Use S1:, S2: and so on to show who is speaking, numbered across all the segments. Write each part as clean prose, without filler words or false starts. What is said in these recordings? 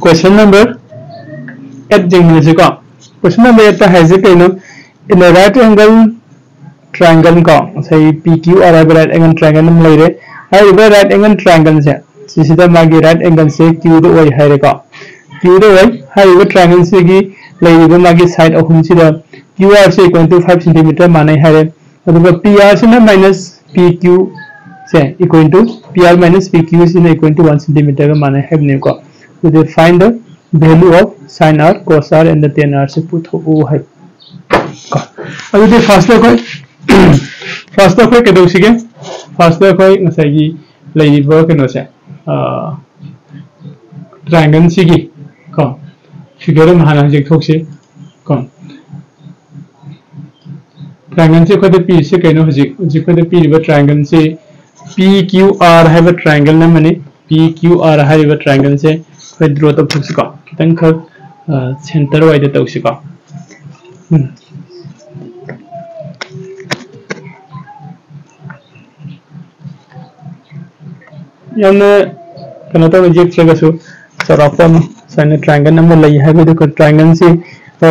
S1: question number 8 जेंगने को question number 8 है जे कइनो इन a right angle triangle को सही PQR है राइट एंगल ट्रायंगल में लेरे है राइट एंगल ट्रायंगल से सिदा मागी राइट एंगल से Q दो ओय है को Q दो ओय है ट्रायंगल से की लेरे मागी साइड अहुम सिदा QR से 5 cm माने है अदुगा PR से ना माइनस PQ से equal to PR minus PQ is equal to 1 centimeter का माने है ने को तो they find the value of sin r cos r and the tan r से पुट हो है अभी दे फर्स्ट कोई केदो सिगे फर्स्ट कोई नसागी लेइबो केनो से ट्रायंगल सिगी को फिगर में हाना जे थोकसे को ट्रायंगल से कोदे पी से केनो हजि कोदे पी रिबो ट्रायंगल से PQR है ट्रायंगल ने मने PQR है ट्रायंगल से कोई ड्रॉ तो फुक्स का कितन ख सेंटर वाइड तो उसी का याने कनो तो जे चगसु सरापन साइन ट्रायंगल नंबर लई है बे को ट्रायंगल से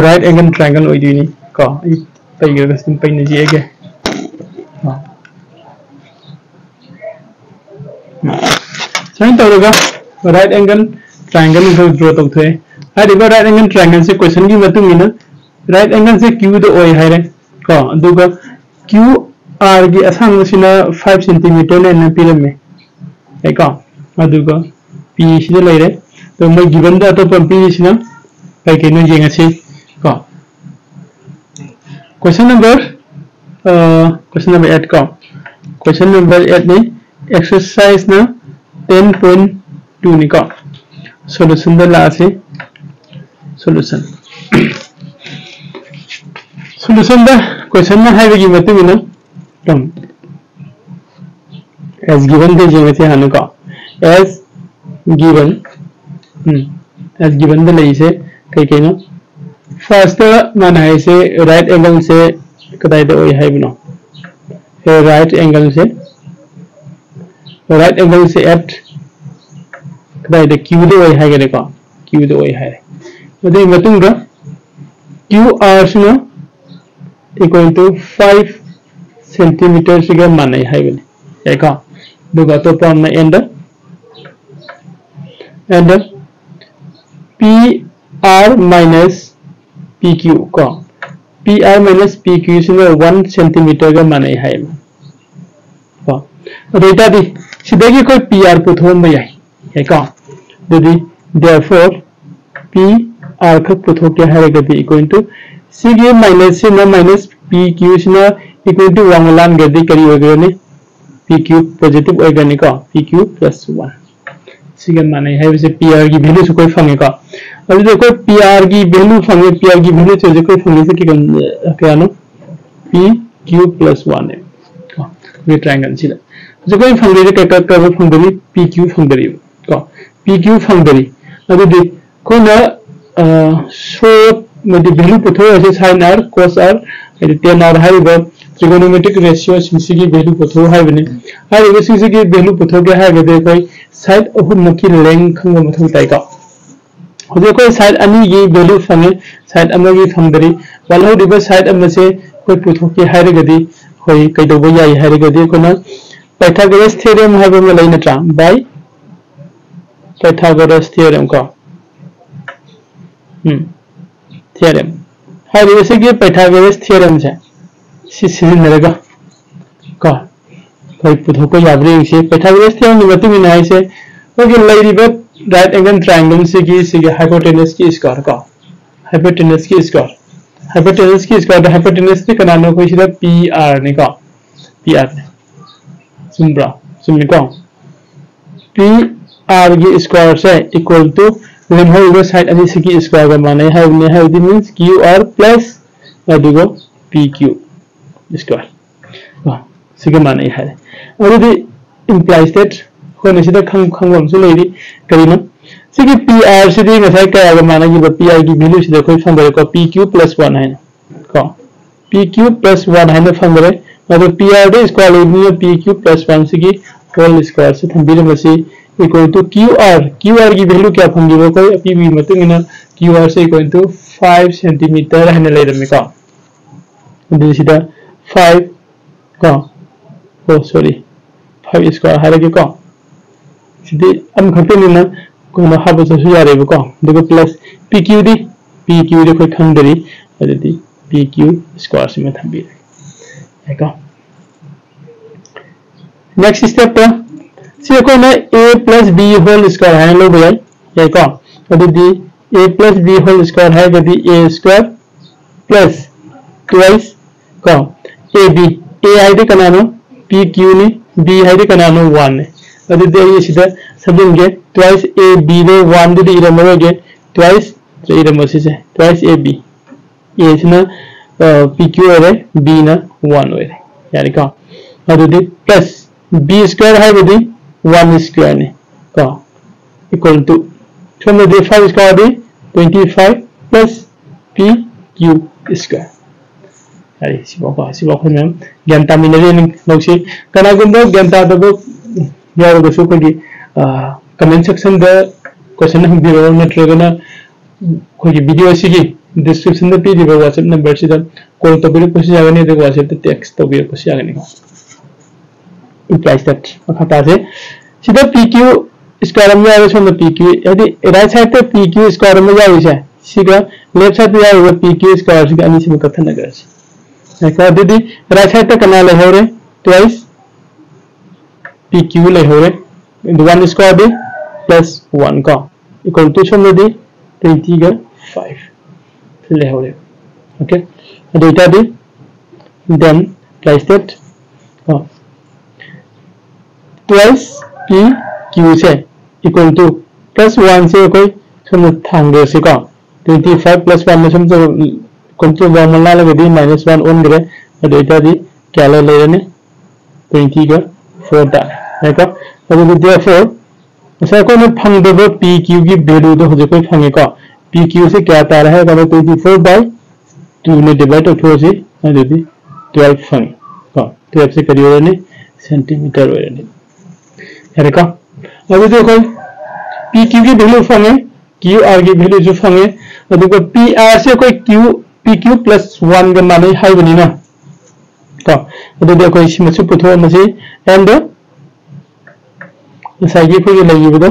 S1: राइट एंगल ट्रायंगल ओइदिनी का इ पैगर सिम पैने जे के साइन तौरगा राइट एंगल ट्रायंगल को ड्रॉ तौथे हारिबा राइट एंगल ट्रायंगल से क्वेश्चन की मतुंगिना राइट एंगल से Q दो ओय हाइरे को अदुगा QR की असंग सिना 5 cm ने पिरमे है का अदुगा P सिदा लेरे तो मैं गिवन द तो P सिना कई केनो जेंगसे को क्वेश्चन नंबर 8 का क्वेश्चन नंबर 8 ने एक्सरसाइज ना 10.2 निका सॉल्यूशन द लासे सॉल्यूशन द क्वेश्चन में है कि मतलब ना तुम as given दे जे में हानु का as given द लई से कई कई ना फर्स्ट माना है से राइट एंगल से कदाई दे ओय है बिनो राइट एंगल से एट कदाई दे Q दे ओय है गरे का Q दे ओय है मदे मतुंगा QR सुनो इक्वल टू 5 सेंटीमीटर सिगा माने है बने है का दुगा तो पन एंड PR minus PQ का PR minus PQ सुनो 1 सेंटीमीटर का माने है का रेटा दी सिदागी कोई PR पुथोन में है का यदि therefore PR का पुथो क्या है गति इक्वल टू सिगे माइनस से ना माइनस PQ से ना इक्वल टू 1 लान गति करी होगा ने PQ पॉजिटिव होगा ने का PQ plus 1 सिगे माने है वैसे PR की वैल्यू से कोई फंगेगा अभी देखो PR की वैल्यू फंगे PR की वैल्यू से कोई फंगे से क्या नो PQ plus 1 है ये ट्रायंगल सिला जो कोई फंगरे के का फंगरी PQ फंगरी का PQ फंगरी अभी देखो ना सो मदि वैल्यू पुथो ऐसे sin r cos r tan r हाइबा ट्रिगोनोमेट्रिक रेशियो सिंसी की वैल्यू पुथो हाइबने हाइबा सिंसी की वैल्यू पुथो के हाइबा दे कोई साइड अहुम मकी लेंथ खंग मथौ ताइका हो कोई साइड अनि की वैल्यू फंगे साइड अमगी फंगरी वालो दिबा साइड अम से कोई पुथो के हाइरगदी होई कइदोबो याई हाइरगदी कोना पाइथागोरस थ्योरम हाइबा में लई नत्रा बाय पाइथागोरस थ्योरम का थ्योरम हाय वैसे कि पाइथागोरस थ्योरम से सिसिनरेगा का कोई पुथो को याबरे से पाइथागोरस थ्योरम नि मति में है से तो कि लईरिबा राइट एंगल ट्रायंगल से की हाइपोटेनस की स्क्वायर का हाइपोटेनस की हाइपोटेनस के कनानो कोई सीधा PR ने का PR ने सुन को PR की स्क्वायर से इक्वल टू लेम हो साइड अनि से की स्क्वायर का माने है द मींस QR प्लस अदुगो PQ स्क्वायर वाह सिगे माने है और द इंप्लाइज दैट होने सिदा खंगम से लेरी करिनो सिगे PR से दी नसाई का माना की PR की वैल्यू से कोई फंगरे को PQ plus 1 है को PQ plus 1 है ना फंगरे मतलब PR दे स्क्वायर लेनी है PQ plus 1 से की होल स्क्वायर से थंबीरे मसी इक्वल टू QR की वैल्यू क्या फंगी कोई अपी भी मतंगना QR से इक्वल टू 5 सेंटीमीटर है ले रमे का दिसिदा 5 का ओ सॉरी 5 स्क्वायर है लगे का सिदि अम खते निना कोना हाबो सु यारे को दुगो प्लस PQ दी कोई खंगदरी अदि PQ स्क्वायर से में थंबी है का नेक्स्ट स्टेप पे सी को ना a plus b whole square है लो भैया ये का अदि a plus b whole square है यदि a स्क्वायर प्लस ट्वाइस का ab a है दे कनानो pq ने b है दे कनानो 1 ने अदि दे ये सीधा सबिंगे ट्वाइस ab ने 1 दे इरमगे ट्वाइस तो इरमसे से ट्वाइस ab a इसना pq है b ना 1 है यानी का अदि प्लस b स्क्वायर है यदि 1 स्क्वायर ने का इक्वल टू समझ दे 5 स्क्वायर दे 25 प्लस PQ स्क्वायर अरे सिबा को मैम ज्ञान तामिनरे नोसी कनागुंबो ज्ञान तादबो यारो गसो कोगी कमेंट सेक्शन द क्वेश्चन हम बिरो नट्रगना कोगी वीडियो सिगी डिस्क्रिप्शन द पीदीबो WhatsApp नंबर सिदा कॉल तबिरो कोसी जागने दे WhatsApp द टेक्स्ट तबिरो कोसी जागने implies that खाता से सीधा PQ स्क्वायर में आवे सोम PQ यदि राइट साइड पे PQ स्क्वायर में जावे से सीधा लेफ्ट साइड पे आवे PQ स्क्वायर से अनि से कथन नगर से का दीदी राइट साइड पे कना ले हो रे ट्वाइस PQ ले हो रे 1 स्क्वायर दे प्लस 1 का इक्वल टू सोम दे 20 का 5 ले हो रे ओके डेटा दे then place that twice PQ से इक्वल टू प्लस 1 से कोई सम थांगे से का 25 प्लस 1 में सम तो कंट्रोल वाला लगे दी -1 ऑन करे तो इटा दी क्या ले रहे 20 का 4 टा है का तो therefore ऐसा को ने फंग दो PQ की वैल्यू तो हो कोई फंगे का PQ से क्या तार है का 24 बाय 2 ने डिवाइड हो से दे दी 12 फंग का 12 से करियो ने सेंटीमीटर हो रहे है का अभी देखो PQ की वैल्यू फंगे QR की वैल्यू जो फंगे तो देखो PR से कोई PQ प्लस 1 का माने हाई बनी ना का तो देखो इसमें से पुथो में से एंड साइकी को ये लगी बतो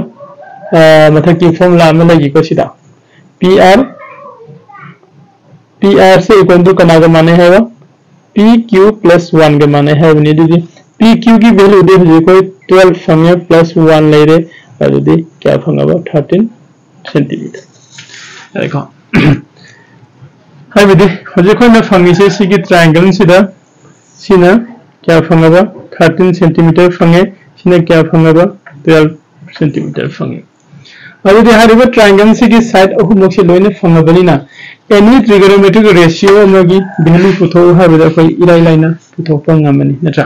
S1: मतलब की फॉर्मूला में लगी को सीधा PR से इक्वल टू कना का माने है PQ प्लस 1 का माने है बनी दीजिए PQ की वैल्यू दे दीजिए कोई 12 फंगे प्लस 1 ले रहे और दे क्या फंगा 13 सेंटीमीटर देखो हाय विदि हजे कोई ना फंगी से सी की ट्रायंगल सीना क्या फंगा 13 सेंटीमीटर फंगे सीना क्या फंगा 12 सेंटीमीटर फंगे और यदि हरिबा ट्रायंगल से की साइड अहुमक से लोइने फंगबनी ना एनी ट्रिगोनोमेट्रिक रेशियो अमगी वैल्यू पुथो हाबदा कोई इराई लाइना पुथो पंगमनी नत्रा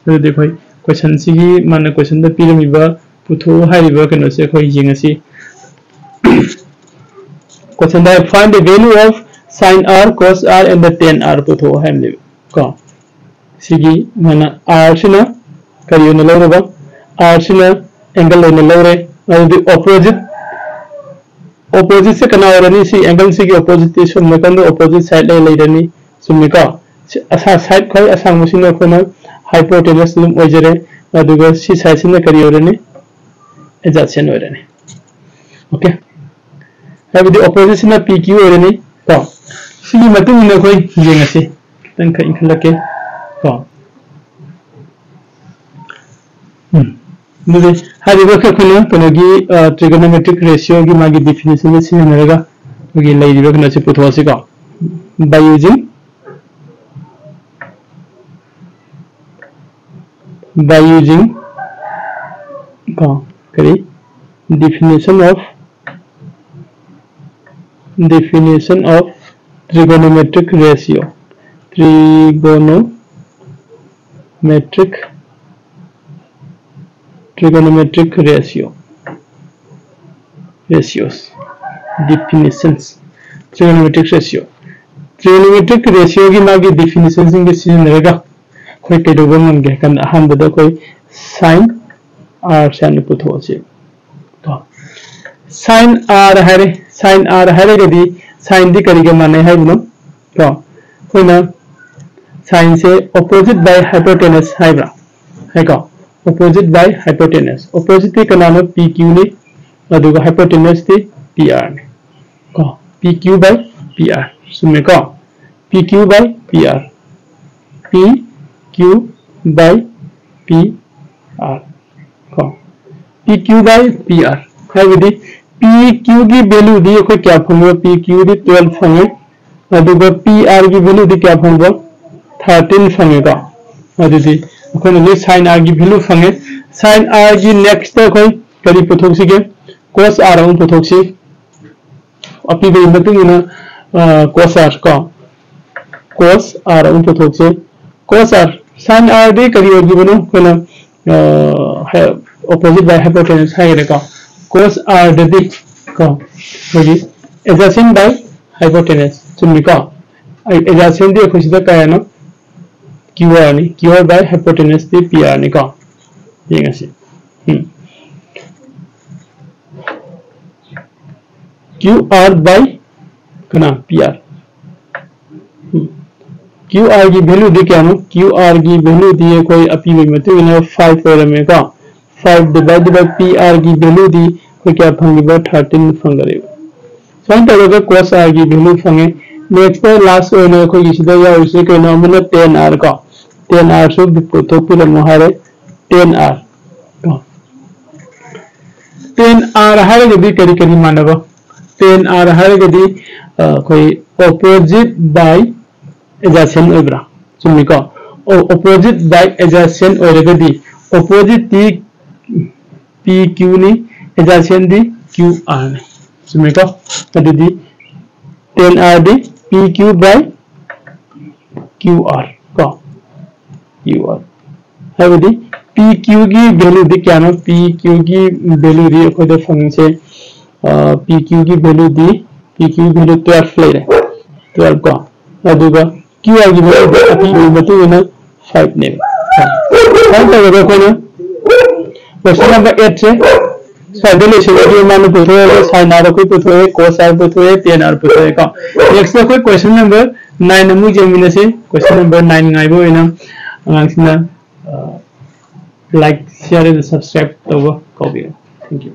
S1: तो देखो क्वेश्चन सी माने क्वेश्चन द पिरमिबा पुथो हारिबा कनो से कोई जिंगसी क्वेश्चन द find the value of sin r cos r and the tan r पुथो हमले को सिगी माना r सिना करियो न लौरबा r सिना एंगल न लौरे और द ऑपोजिट से कना औरनी सी एंगल से की ऑपोजिट से मकन ऑपोजिट साइड ले लेरनी सुमिका असा साइड खै असंग मुसिन कोना हाइपोटेनस लुम ओजरे अदुगा सी साइड से करी औरनी एडजस्टन औरनी ओके अब द ऑपोजिट से PQ औरनी को सी मतुम न कोई जेंगसे तन ख इखलके को मुझे हारिबा खखना कनगी ट्रिगोनोमेट्रिक रेशियो की मागी डेफिनेशन में सिनेरेगा मुगी लाइरिबा कना से पुथवासे का by using करी definition of trigonometric ratio ratios definitions trigonometric ratio की मागी definitions इंगे सिनेरेगा कोई केडोबम मंगे कन अहम बदा कोई sin r से पुथवासे sin r है sin r है गदी sin दी करी के माने है बनो तो कोई ना sin से opposite by hypotenuse है बरा है का opposite by hypotenuse opposite के नाम pq ने अदुगा hypotenuse थी pr ने का pq by pr सुनने का pq by pr pq by pr का pq by pr है विधि PQ की वैल्यू दी कोई क्या फंगो PQ दी 12 फंगे अदुगा PR की वैल्यू दी क्या फंगो 13 फंगेगा अदुदी अखोन ने sin R की वैल्यू फंगे sin R की नेक्स्ट कोई करी पुथोक्सी के cos R उन पुथोक्सी अपनी गई मतुंग ना cos R का cos R उन पुथोक्सी cos R sin R दे करी होगी बनो कोना है opposite by hypotenuse है का cos R the का होगी adjacent by hypotenuse सुनने का adjacent दी खुशी तक क्या है ना QR नहीं QR by hypotenuse the PR नहीं का ये कैसे QR by कना PR QR की वैल्यू दी क्या ना QR की वैल्यू दी है कोई अपी हुई मतलब इन्हें 5 हो रहे का 5 divided by PR की वैल्यू दी कोई क्या फंगेगा 13 फंगेगा सो हम पहले cos R की वैल्यू फंगे नेक्स्ट पर लास्ट होने कोई किसी तरह या उसे कोई नाम है 10R का 10R से तो पूरा मुहारे 10R का 10R हर गदी करी करी मानवा 10R हर गदी कोई opposite by adjacent ओबरा सुनने का opposite by adjacent और गदी opposite दी PQ ने adjacent दी QR ने सुनने का अदुदी 10R the PQ by QR का QR है वही PQ की वैल्यू दी क्या ना PQ की वैल्यू दी कोई तो फंक्शन से PQ की वैल्यू दी PQ की वैल्यू 12 ले रहे 12 का अदुगा QR की वैल्यू अभी मतलब ना 5 ने हम तो देखो कोई ना क्वेश्चन नंबर 8 से साइडले से जो मान पूछो है sin R कोई पूछो है cos R पूछो है 10R पूछो है का नेक्स्ट कोई क्वेश्चन नंबर 9 नमु जेमिने से क्वेश्चन नंबर 9 गाइबो इना अंगसिना लाइक शेयर एंड सब्सक्राइब तो को भी थैंक यू